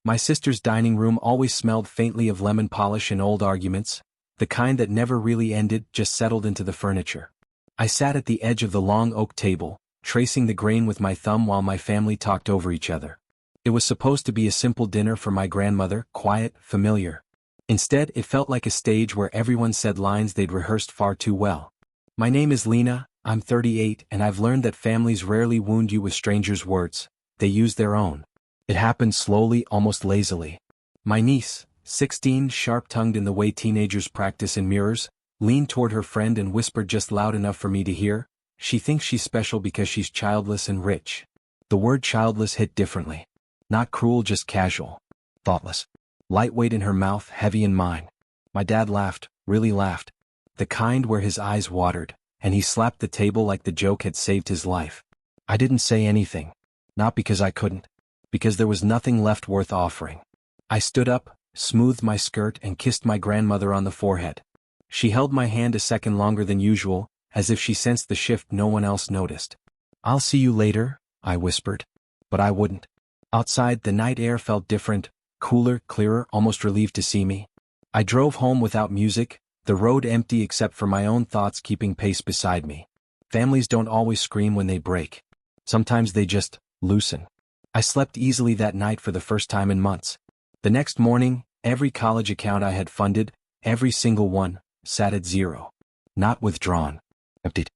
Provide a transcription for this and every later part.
My sister's dining room always smelled faintly of lemon polish and old arguments, the kind that never really ended, just settled into the furniture. I sat at the edge of the long oak table, tracing the grain with my thumb while my family talked over each other. It was supposed to be a simple dinner for my grandmother, quiet, familiar. Instead, it felt like a stage where everyone said lines they'd rehearsed far too well. My name is Lena, I'm 38, and I've learned that families rarely wound you with strangers' words, they use their own. It happened slowly, almost lazily. My niece, 16, sharp-tongued in the way teenagers practice in mirrors, leaned toward her friend and whispered just loud enough for me to hear, "She thinks she's special because she's childless and rich." The word childless hit differently. Not cruel, just casual. Thoughtless. Lightweight in her mouth, heavy in mine. My dad laughed, really laughed. The kind where his eyes watered, and he slapped the table like the joke had saved his life. I didn't say anything. Not because I couldn't. Because there was nothing left worth offering. I stood up, smoothed my skirt and kissed my grandmother on the forehead. She held my hand a second longer than usual, as if she sensed the shift no one else noticed. "I'll see you later," I whispered. But I wouldn't. Outside, the night air felt different, cooler, clearer, almost relieved to see me. I drove home without music, the road empty except for my own thoughts keeping pace beside me. Families don't always scream when they break. Sometimes they just loosen. I slept easily that night for the first time in months. The next morning, every college account I had funded, every single one, sat at zero. Not withdrawn. Emptied.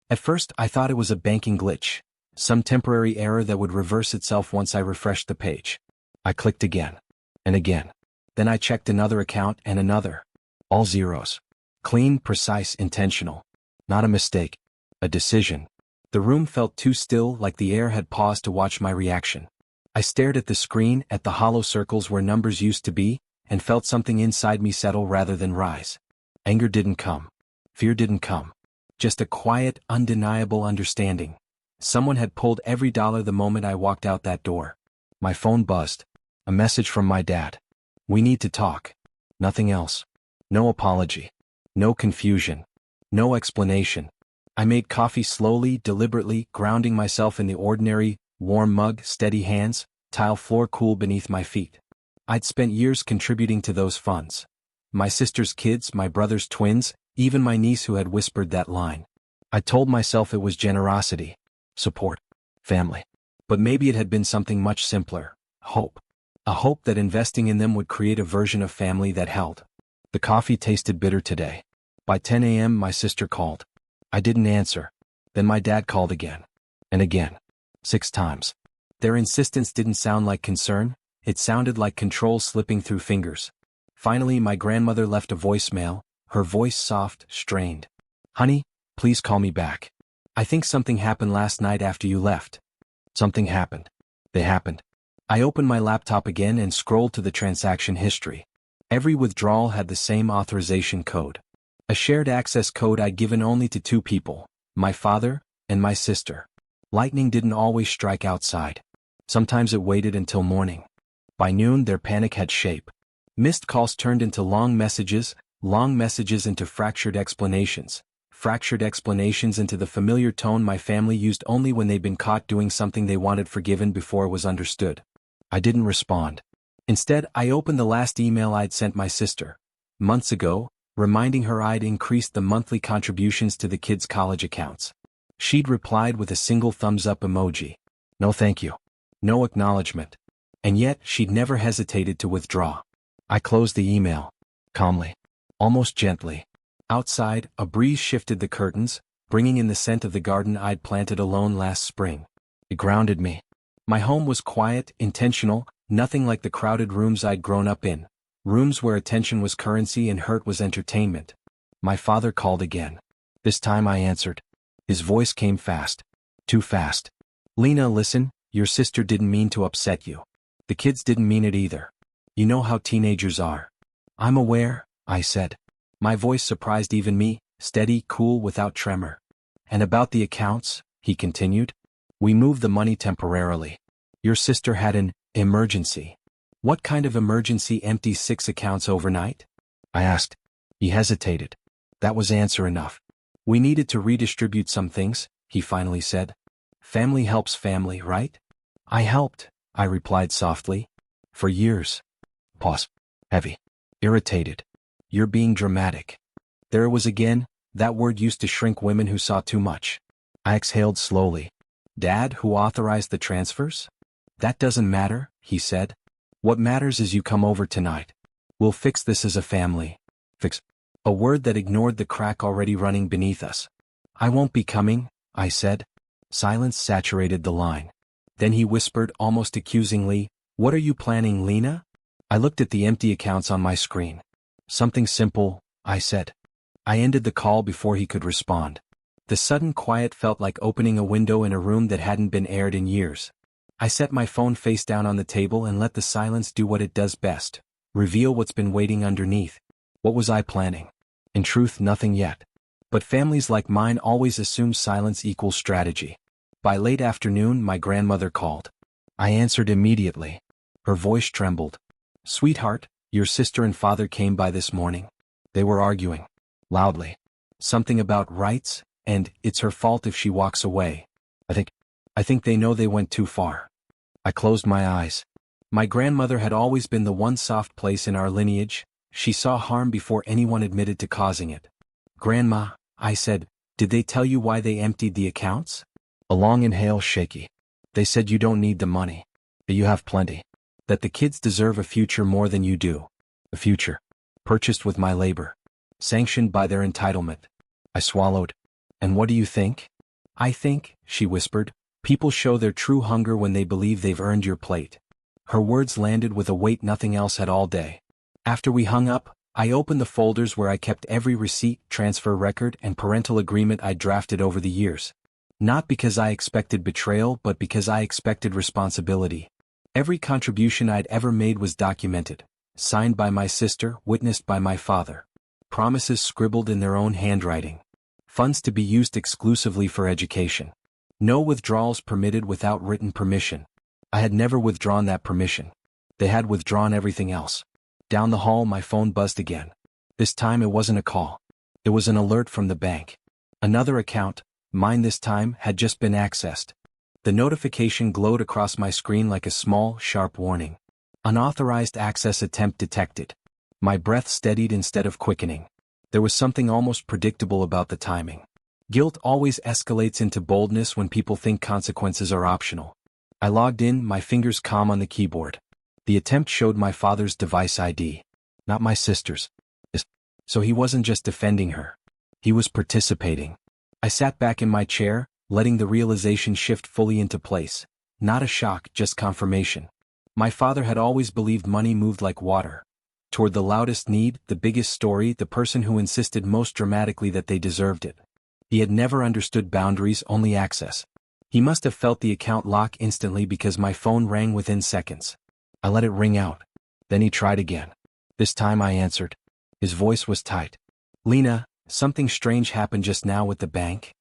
At first, I thought it was a banking glitch. Some temporary error that would reverse itself once I refreshed the page. I clicked again. And again. Then I checked another account and another. All zeros. Clean, precise, intentional. Not a mistake. A decision. The room felt too still, like the air had paused to watch my reaction. I stared at the screen, at the hollow circles where numbers used to be, and felt something inside me settle rather than rise. Anger didn't come. Fear didn't come. Just a quiet, undeniable understanding. Someone had pulled every dollar the moment I walked out that door. My phone buzzed. A message from my dad. "We need to talk." Nothing else. No apology. No confusion. No explanation. I made coffee slowly, deliberately, grounding myself in the ordinary, warm mug, steady hands, tile floor cool beneath my feet. I'd spent years contributing to those funds. My sister's kids, my brother's twins, even my niece who had whispered that line. I told myself it was generosity. Support. Family. But maybe it had been something much simpler. Hope. A hope that investing in them would create a version of family that held. The coffee tasted bitter today. By 10 a.m. my sister called. I didn't answer. Then my dad called again. And again. 6 times. Their insistence didn't sound like concern, it sounded like control slipping through fingers. Finally my grandmother left a voicemail, her voice soft, strained. "Honey, please call me back. I think something happened last night after you left." Something happened. They happened. I opened my laptop again and scrolled to the transaction history. Every withdrawal had the same authorization code. A shared access code I'd given only to 2 people, my father and my sister. Lightning didn't always strike outside. Sometimes it waited until morning. By noon their panic had shape. Missed calls turned into long messages into fractured explanations into the familiar tone my family used only when they'd been caught doing something they wanted forgiven before it was understood. I didn't respond. Instead, I opened the last email I'd sent my sister, months ago, reminding her I'd increased the monthly contributions to the kids' college accounts. She'd replied with a single thumbs-up emoji. No thank you. No acknowledgement. And yet, she'd never hesitated to withdraw. I closed the email. Calmly. Almost gently. Outside, a breeze shifted the curtains, bringing in the scent of the garden I'd planted alone last spring. It grounded me. My home was quiet, intentional, nothing like the crowded rooms I'd grown up in. Rooms where attention was currency and hurt was entertainment. My father called again. This time I answered. His voice came fast. Too fast. "Lena, listen, your sister didn't mean to upset you. The kids didn't mean it either. You know how teenagers are." "I'm aware," I said. My voice surprised even me, steady, cool, without tremor. "And about the accounts," he continued. "We moved the money temporarily. Your sister had an emergency." "What kind of emergency empties 6 accounts overnight?" I asked. He hesitated. That was answer enough. "We needed to redistribute some things," he finally said. "Family helps family, right?" "I helped," I replied softly. For years. Pause. Heavy. Irritated. You're being dramatic. There it was again, that word used to shrink women who saw too much. I exhaled slowly. Dad, who authorized the transfers? That doesn't matter, he said. What matters is you come over tonight. We'll fix this as a family. Fix. A word that ignored the crack already running beneath us. I won't be coming, I said. Silence saturated the line. Then he whispered almost accusingly, What are you planning, Lena? I looked at the empty accounts on my screen. Something simple, I said. I ended the call before he could respond. The sudden quiet felt like opening a window in a room that hadn't been aired in years. I set my phone face down on the table and let the silence do what it does best, reveal what's been waiting underneath. What was I planning? In truth, nothing yet. But families like mine always assume silence equals strategy. By late afternoon, my grandmother called. I answered immediately. Her voice trembled. Sweetheart, your sister and father came by this morning. They were arguing. Loudly. Something about rights, and it's her fault if she walks away. I think they know they went too far. I closed my eyes. My grandmother had always been the one soft place in our lineage. She saw harm before anyone admitted to causing it. Grandma, I said, did they tell you why they emptied the accounts? A long inhale, shaky. They said you don't need the money. That you have plenty. That the kids deserve a future more than you do. A future. Purchased with my labor. Sanctioned by their entitlement. I swallowed. And what do you think? I think, she whispered, people show their true hunger when they believe they've earned your plate. Her words landed with a weight nothing else had all day. After we hung up, I opened the folders where I kept every receipt, transfer record, and parental agreement I'd drafted over the years. Not because I expected betrayal, but because I expected responsibility. Every contribution I'd ever made was documented, signed by my sister, witnessed by my father. Promises scribbled in their own handwriting. Funds to be used exclusively for education. No withdrawals permitted without written permission. I had never withdrawn that permission. They had withdrawn everything else. Down the hall, my phone buzzed again. This time it wasn't a call. It was an alert from the bank. Another account, mine this time, had just been accessed. The notification glowed across my screen like a small, sharp warning. Unauthorized access attempt detected. My breath steadied instead of quickening. There was something almost predictable about the timing. Guilt always escalates into boldness when people think consequences are optional. I logged in, my fingers calm on the keyboard. The attempt showed my father's device ID, not my sister's. So he wasn't just defending her. He was participating. I sat back in my chair, letting the realization shift fully into place. Not a shock, just confirmation. My father had always believed money moved like water. Toward the loudest need, the biggest story, the person who insisted most dramatically that they deserved it. He had never understood boundaries, only access. He must have felt the account lock instantly because my phone rang within seconds. I let it ring out. Then he tried again. This time I answered. His voice was tight. Lena, something strange happened just now with the bank.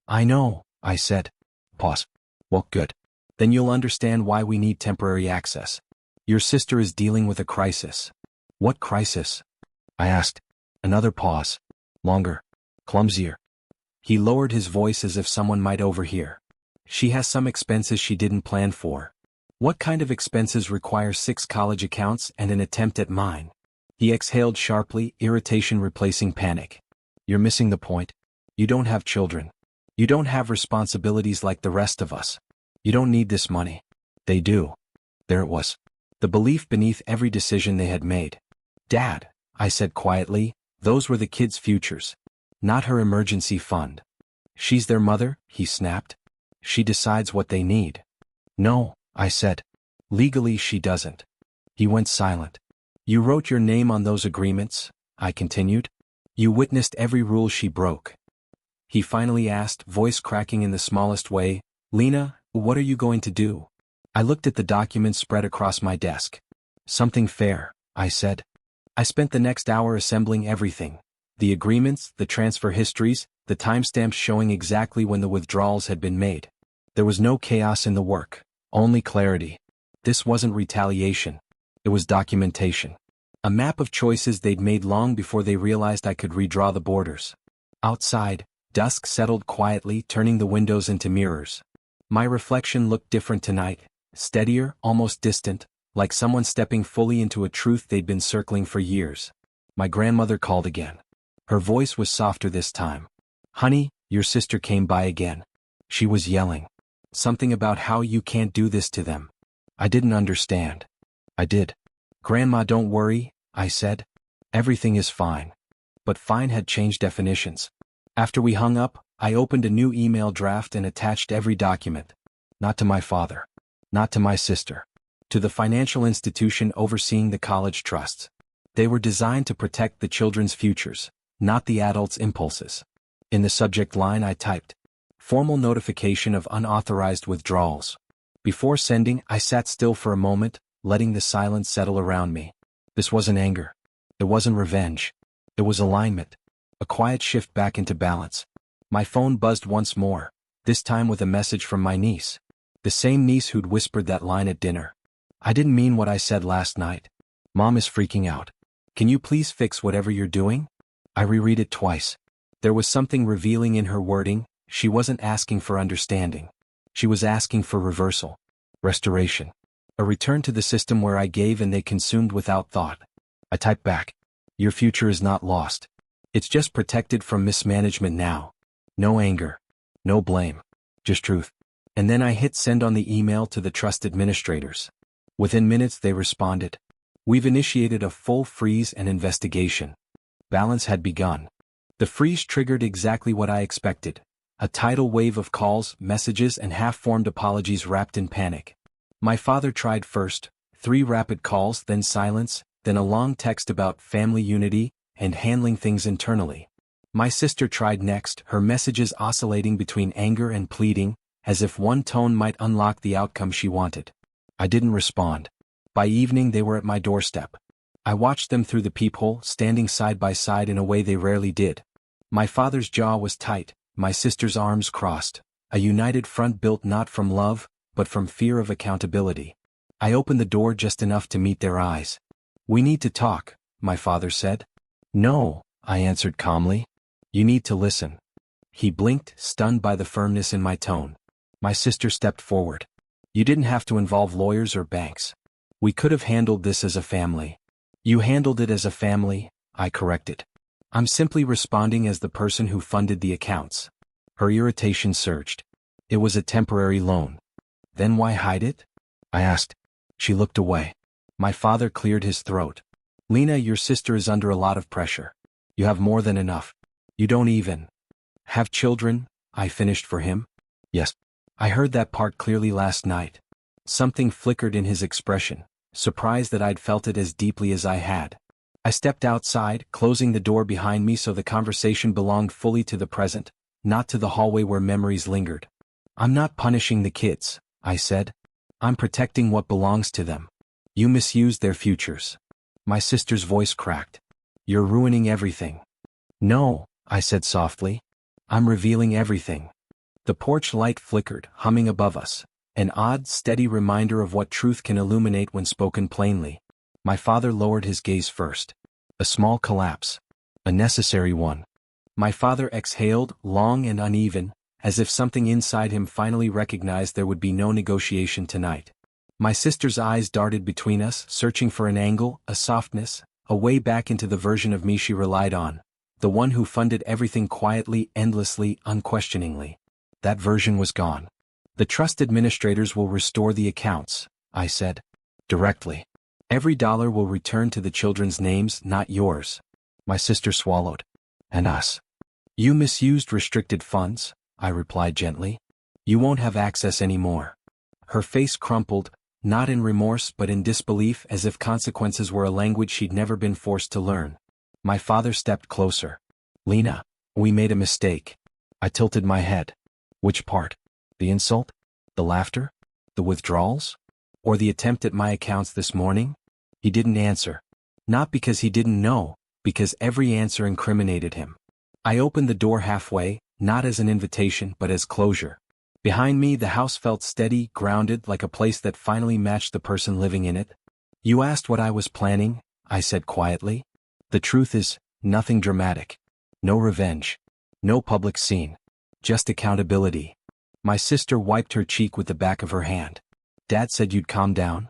I know, I said. Pause. Well, good. Then you'll understand why we need temporary access. Your sister is dealing with a crisis. What crisis? I asked. Another pause. Longer. Clumsier. He lowered his voice as if someone might overhear. She has some expenses she didn't plan for. What kind of expenses require 6 college accounts and an attempt at mine? He exhaled sharply, irritation replacing panic. You're missing the point. You don't have children. You don't have responsibilities like the rest of us. You don't need this money. They do. There it was. The belief beneath every decision they had made. Dad, I said quietly, those were the kids' futures. Not her emergency fund. She's their mother, he snapped. She decides what they need. No, I said. Legally she doesn't. He went silent. You wrote your name on those agreements, I continued. You witnessed every rule she broke. He finally asked, voice cracking in the smallest way, Lena, what are you going to do? I looked at the documents spread across my desk. Something fair, I said. I spent the next hour assembling everything. The agreements, the transfer histories, the timestamps showing exactly when the withdrawals had been made. There was no chaos in the work, only clarity. This wasn't retaliation. It was documentation. A map of choices they'd made long before they realized I could redraw the borders. Outside, dusk settled quietly, turning the windows into mirrors. My reflection looked different tonight, steadier, almost distant, like someone stepping fully into a truth they'd been circling for years. My grandmother called again. Her voice was softer this time. "Honey, your sister came by again." She was yelling. Something about how you can't do this to them. I didn't understand. I did. "Grandma, don't worry," I said. "Everything is fine." But fine had changed definitions. After we hung up, I opened a new email draft and attached every document. Not to my father. Not to my sister. To the financial institution overseeing the college trusts. They were designed to protect the children's futures, not the adults' impulses. In the subject line I typed, "Formal notification of unauthorized withdrawals." Before sending, I sat still for a moment, letting the silence settle around me. This wasn't anger. It wasn't revenge. It was alignment. A quiet shift back into balance. My phone buzzed once more, this time with a message from my niece. The same niece who'd whispered that line at dinner. "I didn't mean what I said last night. Mom is freaking out. Can you please fix whatever you're doing?" I reread it twice. There was something revealing in her wording. She wasn't asking for understanding. She was asking for reversal. Restoration. A return to the system where I gave and they consumed without thought. I typed back, "Your future is not lost. It's just protected from mismanagement now. No anger. No blame. Just truth." And then I hit send on the email to the trust administrators. Within minutes they responded. "We've initiated a full freeze and investigation." Balance had begun. The freeze triggered exactly what I expected. A tidal wave of calls, messages, and half-formed apologies wrapped in panic. My father tried first, 3 rapid calls, then silence, then a long text about family unity and handling things internally. My sister tried next, her messages oscillating between anger and pleading, as if one tone might unlock the outcome she wanted. I didn't respond. By evening they were at my doorstep. I watched them through the peephole, standing side by side in a way they rarely did. My father's jaw was tight, my sister's arms crossed, a united front built not from love, but from fear of accountability. I opened the door just enough to meet their eyes. "We need to talk," my father said. "No," I answered calmly. "You need to listen." He blinked, stunned by the firmness in my tone. My sister stepped forward. "You didn't have to involve lawyers or banks. We could have handled this as a family." "You handled it as a family," I corrected. "I'm simply responding as the person who funded the accounts." Her irritation surged. "It was a temporary loan." "Then why hide it?" I asked. She looked away. My father cleared his throat. "Lena, your sister is under a lot of pressure. You have more than enough. You don't even have children," I finished for him. "Yes." I heard that part clearly last night. Something flickered in his expression, surprised that I'd felt it as deeply as I had. I stepped outside, closing the door behind me so the conversation belonged fully to the present, not to the hallway where memories lingered. "I'm not punishing the kids," I said. "I'm protecting what belongs to them. You misused their futures." My sister's voice cracked. "You're ruining everything." "No," I said softly. "I'm revealing everything." The porch light flickered, humming above us, an odd, steady reminder of what truth can illuminate when spoken plainly. My father lowered his gaze first. A small collapse. A necessary one. My father exhaled, long and uneven, as if something inside him finally recognized there would be no negotiation tonight. My sister's eyes darted between us, searching for an angle, a softness, a way back into the version of me she relied on, the one who funded everything quietly, endlessly, unquestioningly. That version was gone. "The trust administrators will restore the accounts," I said. "Directly. Every dollar will return to the children's names, not yours." My sister swallowed. "And us?" "You misused restricted funds," I replied gently. "You won't have access anymore." Her face crumpled, not in remorse but in disbelief, as if consequences were a language she'd never been forced to learn. My father stepped closer. "Lena, we made a mistake." I tilted my head. Which part? The insult? The laughter? The withdrawals? Or the attempt at my accounts this morning? He didn't answer. Not because he didn't know, because every answer incriminated him. I opened the door halfway, not as an invitation but as closure. Behind me the house felt steady, grounded, like a place that finally matched the person living in it. "You asked what I was planning," I said quietly. "The truth is, nothing dramatic. No revenge. No public scene. Just accountability." My sister wiped her cheek with the back of her hand. "Dad said you'd calm down?"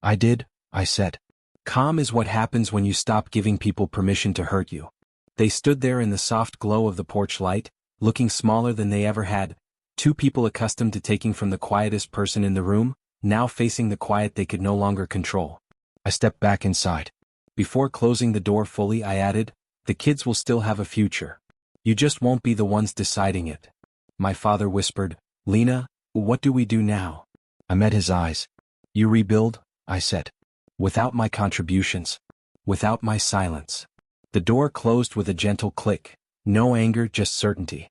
I did, I said. Calm is what happens when you stop giving people permission to hurt you. They stood there in the soft glow of the porch light, looking smaller than they ever had, two people accustomed to taking from the quietest person in the room, now facing the quiet they could no longer control. I stepped back inside. Before closing the door fully, I added, "The kids will still have a future. You just won't be the ones deciding it." My father whispered, "Lena, what do we do now?" I met his eyes. "You rebuild," I said. "Without my contributions. Without my silence." The door closed with a gentle click. No anger, just certainty.